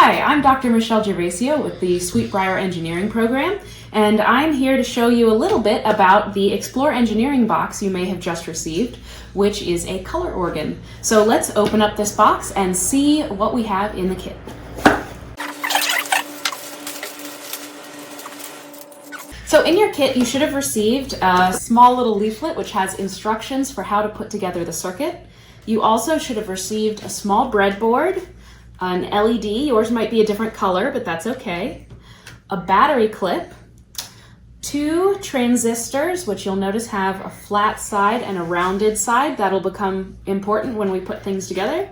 Hi, I'm Dr. Michelle Gervasio with the Sweet Briar Engineering Program, and I'm here to show you a little bit about the Explore Engineering box you may have just received, which is a color organ. So let's open up this box and see what we have in the kit. So in your kit, you should have received a small little leaflet which has instructions for how to put together the circuit. You also should have received a small breadboard, an LED, yours might be a different color, but that's okay, a battery clip, 2 transistors, which you'll notice have a flat side and a rounded side. That'll become important when we put things together.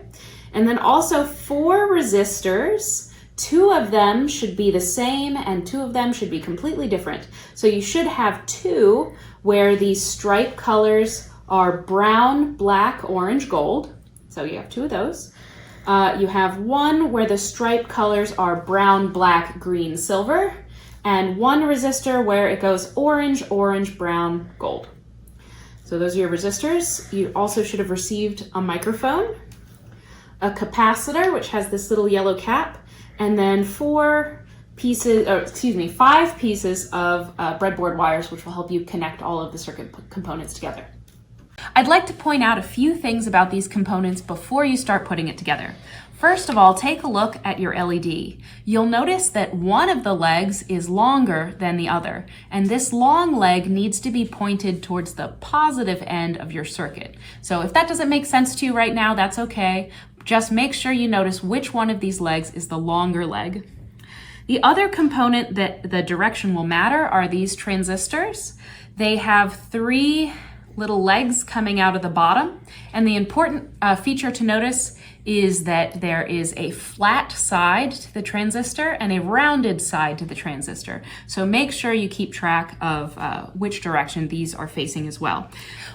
And then also 4 resistors. 2 of them should be the same and 2 of them should be completely different. So you should have 2 where the stripe colors are brown, black, orange, gold. So you have 2 of those. You have 1 where the stripe colors are brown, black, green, silver, and 1 resistor where it goes orange, orange, brown, gold. So those are your resistors. You also should have received a microphone, a capacitor, which has this little yellow cap, and then 5 pieces of breadboard wires, which will help you connect all of the circuit components together. I'd like to point out a few things about these components before you start putting it together. First of all, take a look at your LED. You'll notice that one of the legs is longer than the other, and this long leg needs to be pointed towards the positive end of your circuit. So if that doesn't make sense to you right now, that's okay. Just make sure you notice which one of these legs is the longer leg. The other component that the direction will matter are these transistors. They have 3 little legs coming out of the bottom, and the important feature to notice is that there is a flat side to the transistor and a rounded side to the transistor. So make sure you keep track of which direction these are facing as well.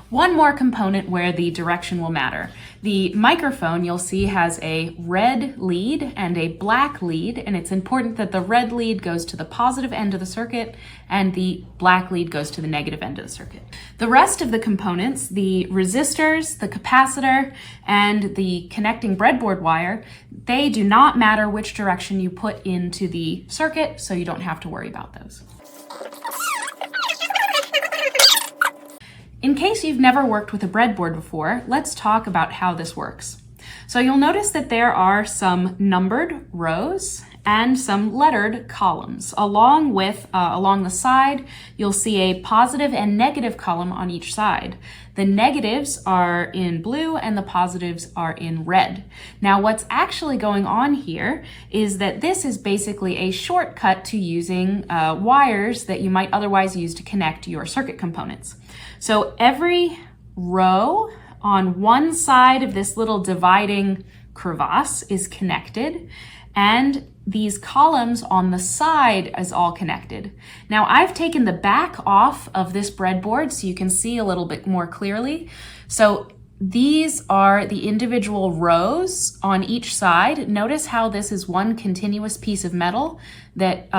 One more component where the direction will matter. The microphone, you'll see, has a red lead and a black lead, and it's important that the red lead goes to the positive end of the circuit and the black lead goes to the negative end of the circuit. The rest of the components, the resistors, the capacitor, and the connecting breadboard wire, they do not matter which direction you put into the circuit, so you don't have to worry about those. In case you've never worked with a breadboard before, let's talk about how this works. So you'll notice that there are some numbered rows and some lettered columns. Along the side, you'll see a positive and negative column on each side. The negatives are in blue and the positives are in red. Now what's actually going on here is that this is basically a shortcut to using wires that you might otherwise use to connect your circuit components. So every row on one side of this little dividing crevasse is connected, and these columns on the side is all connected. Now I've taken the back off of this breadboard so you can see a little bit more clearly. So these are the individual rows on each side. Notice how this is one continuous piece of metal that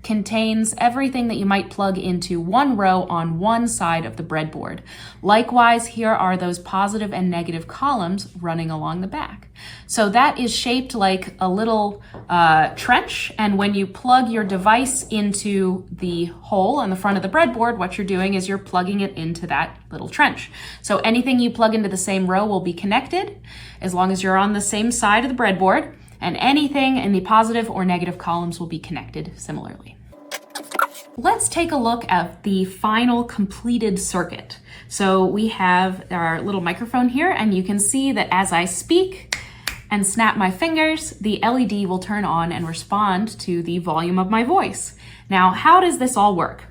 contains everything that you might plug into one row on one side of the breadboard. Likewise, here are those positive and negative columns running along the back. So that is shaped like a little trench, and when you plug your device into the hole on the front of the breadboard, what you're doing is you're plugging it into that little trench. So anything you plug into the same row will be connected as long as you're on the same side of the breadboard, and anything in the positive or negative columns will be connected similarly. Let's take a look at the final completed circuit. So we have our little microphone here, and you can see that as I speak and snap my fingers, the LED will turn on and respond to the volume of my voice. Now, how does this all work?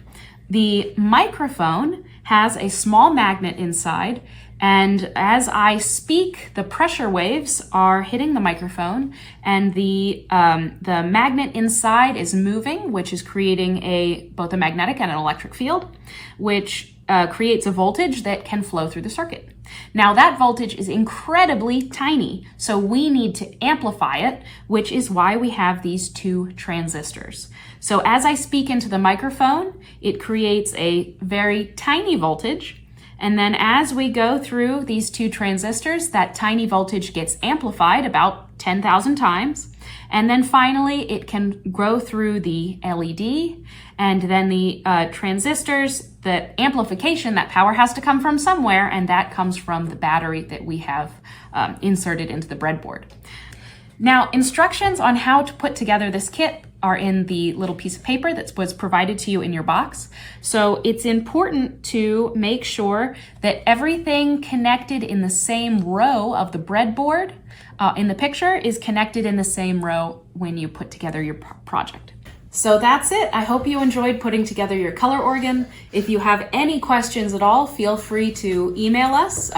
The microphone has a small magnet inside, and as I speak, the pressure waves are hitting the microphone, and the magnet inside is moving, which is creating both a magnetic and an electric field, which creates a voltage that can flow through the circuit. Now that voltage is incredibly tiny, so we need to amplify it, which is why we have these 2 transistors. So as I speak into the microphone, it creates a very tiny voltage, and then as we go through these 2 transistors, that tiny voltage gets amplified about 10,000 times, And then finally, it can grow through the LED, and then the transistors, the amplification, that power has to come from somewhere, and that comes from the battery that we have inserted into the breadboard. Now, instructions on how to put together this kit are in the little piece of paper that was provided to you in your box. So it's important to make sure that everything connected in the same row of the breadboard in the picture is connected in the same row when you put together your project. So that's it. I hope you enjoyed putting together your color organ. If you have any questions at all, feel free to email us.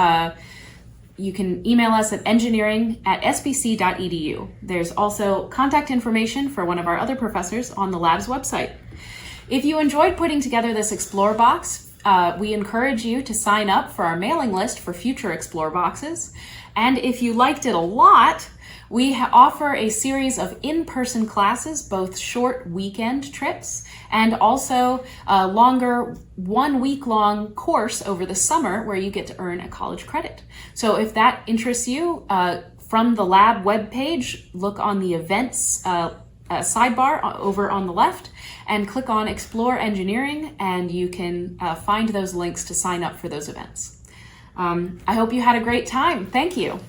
You can email us at engineering@sbc.edu. There's also contact information for one of our other professors on the lab's website. If you enjoyed putting together this Explore box, we encourage you to sign up for our mailing list for future Explore boxes. And if you liked it a lot, we offer a series of in-person classes, both short weekend trips and also a longer 1 week-long course over the summer where you get to earn a college credit. So if that interests you, from the lab webpage, look on the events sidebar over on the left and click on Explore Engineering, and you can find those links to sign up for those events. I hope you had a great time. Thank you.